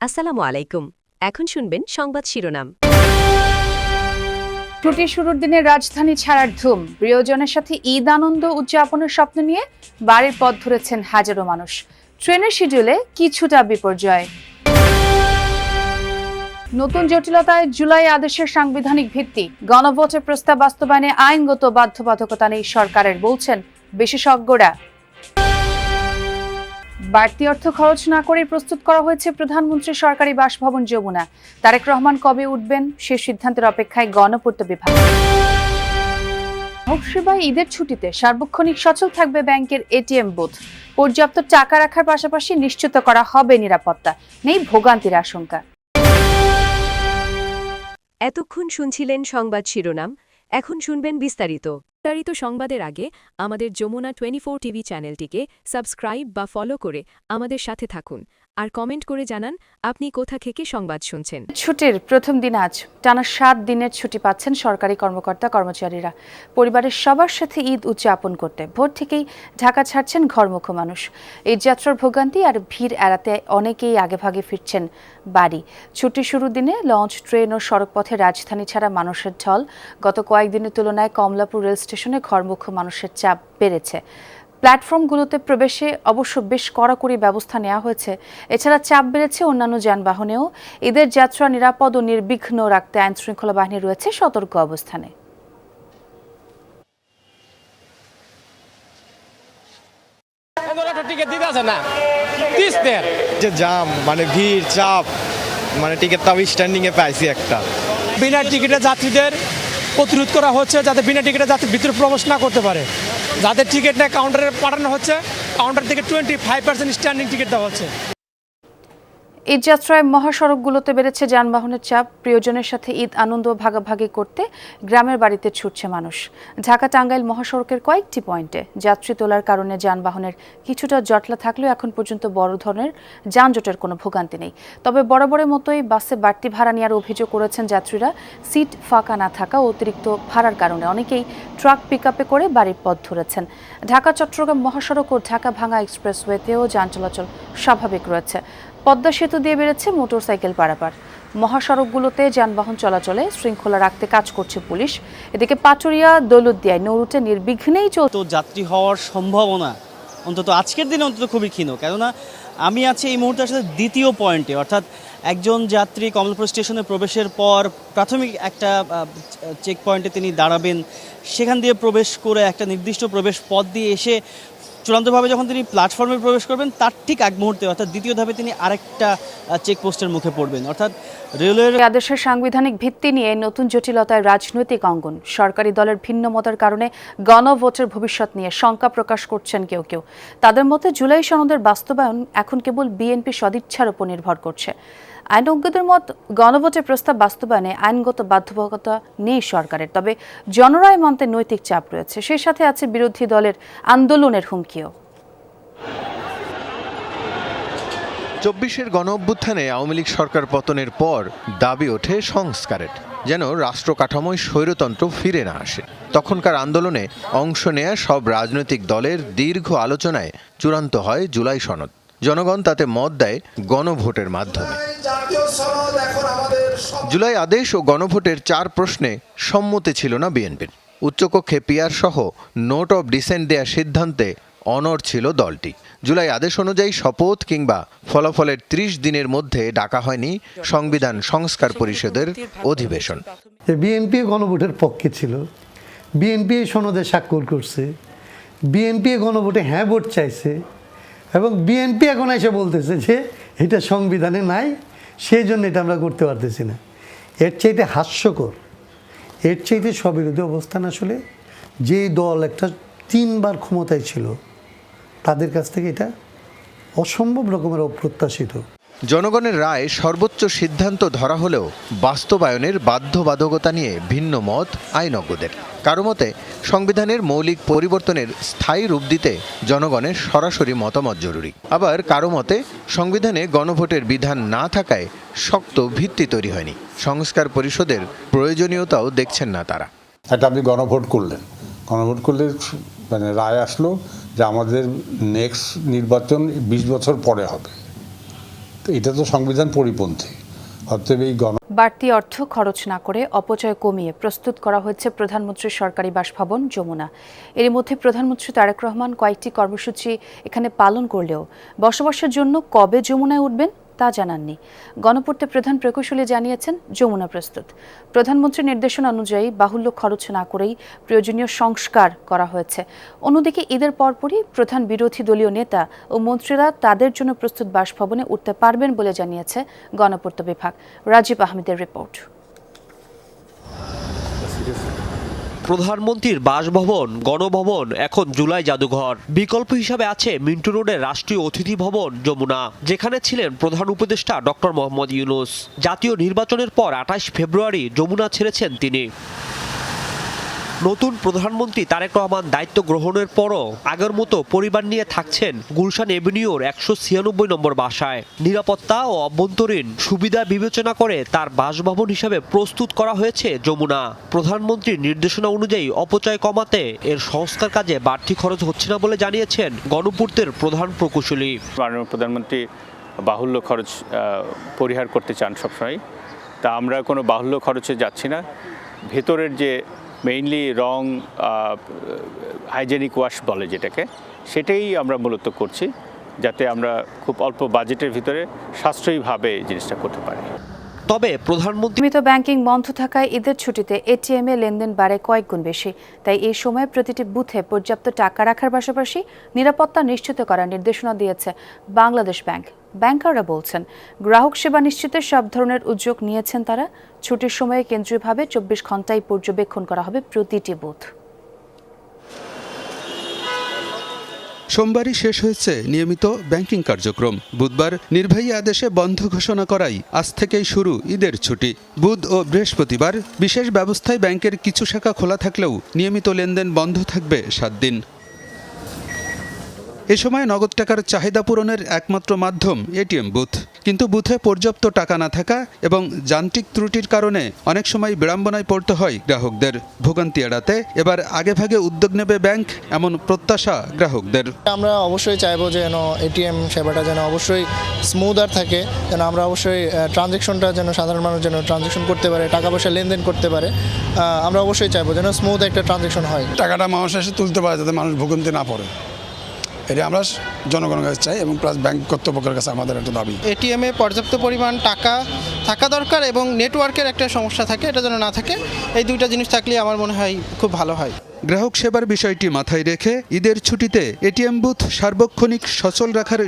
আসসালামু আলাইকুম। এখন শুনবেন সংবাদ শিরোনাম। ছুটি শুরুর দিনে রাজধানী ছাড়ার ধুম, প্রিয়জনের সাথে ঈদ আনন্দ উদযাপনের স্বপ্ন নিয়ে বাড়ির পথ ধরেছেন হাজারো মানুষ। ট্রেনের শিডিউলে কিছুটা বিপর্যয়। নতুন জটিলতায় জুলাই আদেশের সাংবিধানিক ভিত্তি, গণভোটের প্রস্তাব বাস্তবায়নে আইনগত বাধ্যবাধকতা নেই সরকারের, বলছেন বিশেষজ্ঞরা। বাড়তি অর্থ খরচ না করে প্রস্তুত করা হয়েছে প্রধানমন্ত্রীর সরকারি বাসভবন যমুনা। তারেক রহমান কবে উঠবেন সে সিদ্ধান্তের অপেক্ষায় গণপূর্ত বিভাগ। সেবায় ঈদের ছুটিতে সার্বক্ষণিক সচল থাকবে ব্যাংকের এটিএম বুথ। পর্যাপ্ত টাকা রাখার পাশাপাশি নিশ্চিত করা হবে নিরাপত্তা, নেই ভোগান্তির আশঙ্কা। এতক্ষণ শুনছিলেন সংবাদ শিরোনাম, এখন শুনবেন বিস্তারিত সংবাদের আগে আমাদের যমুনা 24 টিভি চ্যানেলটিকে সাবস্ক্রাইব বা ফলো করে আমাদের সাথে থাকুন আর কমেন্ট করে জানান আপনি কোথা থেকে সংবাদ শুনছেন। ছুটির প্রথম দিন আজ টানা 7 দিনের ছুটি পাচ্ছেন সরকারি কর্মকর্তা কর্মচারীরা। পরিবারের সবার সাথে ঈদ উদযাপন করতে ভোর থেকেই ঢাকা ছাড়ছেন ঘরমুখো মানুষ। এই যাত্রার ভোগান্তি আর ভিড় এড়াতে অনেকেই আগেভাগে ফিরছেন বাড়ি। ছুটি শুরুর দিনে লঞ্চ, ট্রেন ও সড়কপথে রাজধানী ছাড়া মানুষের ঢল। গত কয়েকদিনের তুলনায় কমলাপুর রেল স্টেশনে ঘরমুখো মানুষের চাপ বেড়েছে। প্ল্যাটফর্মগুলোতে প্রবেশে অবশ্য বেশ কড়াকড়ি ব্যবস্থা নেওয়া হয়েছে। এছাড়া চাপ বেড়েছে অন্যান্য যানবাহনেও। ঈদের যাত্রা নিরাপদ ও নির্বিঘ্ন রাখতে আইনশৃঙ্খলা বাহিনী রয়েছে সতর্ক অবস্থানে। জাম মানে ভিড় চাপ, মানে টিকিট তাও স্ট্যান্ডিং এ পাইছি একটা। বিনা টিকিটে যাত্রীদের প্রতিরোধ করা হচ্ছে যাতে বিনা টিকিটে যাত্রী ভিতরে প্রবেশ না করতে পারে। যাদের টিকিট নেই কাউন্টারে পাঠানো হচ্ছে, কাউন্টার থেকে 25% স্ট্যান্ডিং টিকিট দেওয়া হচ্ছে। ঈদ যাত্রায় মহাসড়কগুলোতে বেড়েছে যানবাহনের চাপ। প্রিয়জনের সাথে ঈদ আনন্দ ভাগাভাগি করতে গ্রামের বাড়িতে ছুটছে মানুষ। ঢাকা টাঙ্গাইল মহাসড়কের কয়েকটি পয়েন্টে যাত্রী তোলার কারণে যানবাহনের কিছুটা জটলা থাকলেও এখন পর্যন্ত বড় ধরনের যানজটের কোনো ভোগান্তি নেই। তবে বরাবরের মতোই বাসে বাড়তি ভাড়া নেওয়ার অভিযোগ করেছেন যাত্রীরা। সিট ফাঁকা না থাকা ও অতিরিক্ত ভাড়ার কারণে অনেকেই ট্রাক পিকআপে করে বাড়ির পথ ধরেছেন। ঢাকা চট্টগ্রাম মহাসড়ক ও ঢাকা ভাঙ্গা এক্সপ্রেসওয়েতেও যান চলাচল স্বাভাবিক রয়েছে। পদ্মা সেতু দিয়ে বেড়েছে মোটরসাইকেল পারাপার। মহাসড়কগুলোতে যানবাহন চলাচলে শৃঙ্খলা রাখতে কাজ করছে পুলিশ। এদিকে পাটুরিয়া দৌলতদিয়ায় নৌরুটে নির্বিঘ্নেই তো যাত্রী হওয়ার সম্ভাবনা অন্তত আজকের দিনে অন্তত খুবই ক্ষীণ। কেননা আমি আছি এই মুহূর্তে আসলে দ্বিতীয় পয়েন্টে, অর্থাৎ একজন যাত্রী কমলাপুর স্টেশনে প্রবেশের পর প্রাথমিক একটা চেক পয়েন্টে তিনি দাঁড়াবেন, সেখান দিয়ে প্রবেশ করে একটা নির্দিষ্ট প্রবেশ পথ দিয়ে এসে চূড়ান্তভাবে যখন তিনি প্ল্যাটফর্মে প্রবেশ করবেন তার ঠিক এক মুহূর্তে অর্থাৎ দ্বিতীয় ধাপে তিনি আরেকটা চেকপোস্টের মুখে পড়বেন। অর্থাৎ রেলওয়ের আদেশের সাংবিধানিক ভিত্তি নিয়ে নতুন জটিলতায় রাজনৈতিক অঙ্গন। সরকারি দলের ভিন্ন মতের কারণে গণভোটের ভবিষ্যৎ নিয়ে শঙ্কা প্রকাশ করছেন কেউ কেউ। তাদের মতে জুলাই সনদের বাস্তবায়ন এখন কেবল বিএনপি সদিচ্ছার উপর নির্ভর করছে। আইনজ্ঞদের মত, গণভোটের প্রস্তাব বাস্তবায়নে আইনগত বাধ্যবাধকতা নেই সরকারের, তবে জনরায় মানতে নৈতিক চাপ রয়েছে। সেই সাথে আছে বিরোধী দলের আন্দোলনের হুমকিও। 24-এর গণঅভ্যুত্থানে আওয়ামী লীগ সরকার পতনের পর দাবি ওঠে সংস্কারের, যেন রাষ্ট্র কাঠামোয় স্বৈরতন্ত্র ফিরে না আসে। তখনকার আন্দোলনে অংশ নেয়া সব রাজনৈতিক দলের দীর্ঘ আলোচনায় চূড়ান্ত হয় জুলাই সনদ। জনগণ তাতে মত দেয় গণভোটের মাধ্যমে। জুলাই আদেশ ও গণভোটের 4 প্রশ্নে সম্মতি ছিল না বিএনপির। উচ্চকক্ষে পিআর সহ নোট অব ডিসেন্ট দেওয়ার সিদ্ধান্তে অনড় ছিল দলটি। জুলাই আদেশ অনুযায়ী শপথ কিংবা ফলাফলের 30 দিনের মধ্যে ডাকা হয়নি সংবিধান সংস্কার পরিষদের অধিবেশন। বিএনপি গণভোটের পক্ষে ছিল, বিএনপি সনদে স্বাক্ষর করছে, বিএনপি গণভোটে হ্যাঁ ভোট চাইছে এবং বিএনপি এখন এসে বলতেছে যে এটা সংবিধানে নাই, সেই জন্য এটা আমরা করতে পারতেছি না। এর চাইতে হাস্যকর, এর চাইতে স্ববিরোধী অবস্থান আসলে যেই দল একটা 3 বার ক্ষমতায় ছিল তাদের কাছ থেকে এটা অসম্ভব রকমের অপ্রত্যাশিত। জনগণের রায় সর্বোচ্চ সিদ্ধান্ত ধরা হলেও বাস্তবায়নের বাধ্যবাধকতা নিয়ে ভিন্ন মত আইনজ্ঞদের। কারো মতে সংবিধানের মৌলিক পরিবর্তনের স্থায়ী রূপ দিতে জনগণের সরাসরি মতামত জরুরি। আবার কারো মতে সংবিধানে গণভোটের বিধান না থাকায় শক্ত ভিত্তি তৈরি হয়নি। সংস্কার পরিষদের প্রয়োজনীয়তাও দেখছেন না তারা। এটা আপনি গণভোট করলেন, গণভোট করলে মানে রায় আসলো যে আমাদের নেক্সট নির্বাচন 20 বছর পরে হবে। তো এটা তো সংবিধান পরিপন্থী। অতএব এই বাড়তি অর্থ খরচ না করে অপচয় কমিয়ে প্রস্তুত করা হয়েছে প্রধানমন্ত্রীর সরকারি বাসভবন যমুনা। এর মধ্যে প্রধানমন্ত্রী তারেক রহমান কয়েকটি কর্মসূচি এখানে পালন করলেও বসবাসের জন্য কবে যমুনায় উঠবেন তা জানাননি। গণপূর্তে প্রধান প্রকৌশলী জানিয়েছেন যমুনা প্রস্তুত। প্রধানমন্ত্রীর নির্দেশনা অনুযায়ী বাহুল্য খরচ না করেই প্রয়োজনীয় সংস্কার করা হয়েছে। অন্যদিকে ঈদের পরপরই প্রধান বিরোধী দলীয় নেতা ও মন্ত্রীরা তাদের জন্য প্রস্তুত বাসভবনে উঠতে পারবেন বলে জানিয়েছে গণপূর্ত বিভাগ। রাজীব আহমেদের রিপোর্ট। প্রধানমন্ত্রীর বাসভবন, গণভবন, এখন জুলাই জাদুঘর। বিকল্প হিসাবে আছে মিন্টু রোডের রাষ্ট্রীয় অতিথি ভবন যমুনা, যেখানে ছিলেন প্রধান উপদেষ্টা ডক্টর মোহাম্মদ ইউনূস। জাতীয় নির্বাচনের পর 28 ফেব্রুয়ারি যমুনা ছেড়েছেন তিনি। নতুন প্রধানমন্ত্রী তারেক রহমান দায়িত্ব গ্রহণের পরও আগের মতো পরিবার নিয়ে থাকছেন গুলশান এভিনিউর 196 নম্বর বাসায়। নিরাপত্তা ও অভ্যন্তরীণ সুবিধা বিবেচনা করে তার বাসভবন হিসাবে প্রস্তুত করা হয়েছে যমুনা। প্রধানমন্ত্রীর নির্দেশনা অনুযায়ী অপচয় কমাতে এর সংস্কার কাজে বাড়তি খরচ হচ্ছে না বলে জানিয়েছেন গণপূর্তের প্রধান প্রকৌশলী। মাননীয় প্রধানমন্ত্রী বাহুল্য খরচ পরিহার করতে চান সবসময়, তা আমরা কোনো বাহুল্য খরচে যাচ্ছি না। ভেতরের যে মেইনলি রং হাইজেনিক ওয়াশ বলে যেটাকে, সেটাই আমরা মূলত করছি, যাতে আমরা খুব অল্প বাজেটের ভিতরে সাশ্রয়ীভাবে জিনিসটা করতে পারি। তবে প্রধানমন্ত্রী সীমিত ব্যাংকিং বন্ধ থাকায় ঈদের ছুটিতে এটিএম এ লেনদেন বাড়ে কয়েক গুণ বেশি। তাই এই সময় প্রতিটি বুথে পর্যাপ্ত টাকা রাখার পাশাপাশি নিরাপত্তা নিশ্চিত করার নির্দেশনা দিয়েছে বাংলাদেশ ব্যাংক। ব্যাংকাররা বলছেন, গ্রাহক সেবা নিশ্চিতে সব ধরনের উদ্যোগ নিয়েছেন তারা। ছুটির সময়ে কেন্দ্রীয়ভাবে 24 ঘন্টায় পর্যবেক্ষণ করা হবে প্রতিটি বুথ। সোমবারই শেষ হয়েছে নিয়মিত ব্যাংকিং কার্যক্রম। বুধবার নির্বাহী আদেশে বন্ধ ঘোষণা করাই আজ থেকেই শুরু ঈদের ছুটি। বুধ ও বৃহস্পতিবার বিশেষ ব্যবস্থায় ব্যাংকের কিছু শাখা খোলা থাকলেও নিয়মিত লেনদেন বন্ধ থাকবে 7 দিন। এ সময় নগদ টাকার চাহিদা পূরণের একমাত্র মাধ্যম এটিএম বুথ। কিন্তু বুথে পর্যাপ্ত টাকা না থাকা এবং যান্ত্রিক ত্রুটির কারণে অনেক সময় বিড়ম্বনায় পড়তে হয় গ্রাহকদের। ভোগান্তি এড়াতে এবার আগেভাগে উদ্যোগ নেবে ব্যাংক, এমন প্রত্যাশা গ্রাহকদের। আমরা অবশ্যই চাইবো যে যেন এটিএম সেবাটা যেন অবশ্যই স্মুদার থাকে, যেন আমরা অবশ্যই ট্রানজ্যাকশনটা যেন সাধারণ মানুষ যেন ট্রানজ্যাকশন করতে পারে, টাকা পয়সা লেনদেন করতে পারে। আমরা অবশ্যই চাইবো যেন স্মুথ একটা ট্রানজ্যাকশন হয়, টাকাটা মানুষ এসে তুলতে পারে, যাতে মানুষ ভোগান্তি না পড়ে। এটা আমরা জনগণের কাছে চাই এবং প্লাস ব্যাংক কর্তৃপক্ষের কাছে আমাদের একটা দাবি। এটিএমে পর্যাপ্ত পরিমাণ টাকা থাকা দরকার এবং নেটওয়ার্কের একটা সমস্যা থাকে, এটা যেন না থাকে। এই দুইটা জিনিস থাকলে আমার মনে হয় খুব ভালো হয়। গ্রাহক সেবার বিষয়টি মাথায় রেখে ঈদের ছুটিতে এটিএম বুথ সার্বক্ষণিক সচল রাখার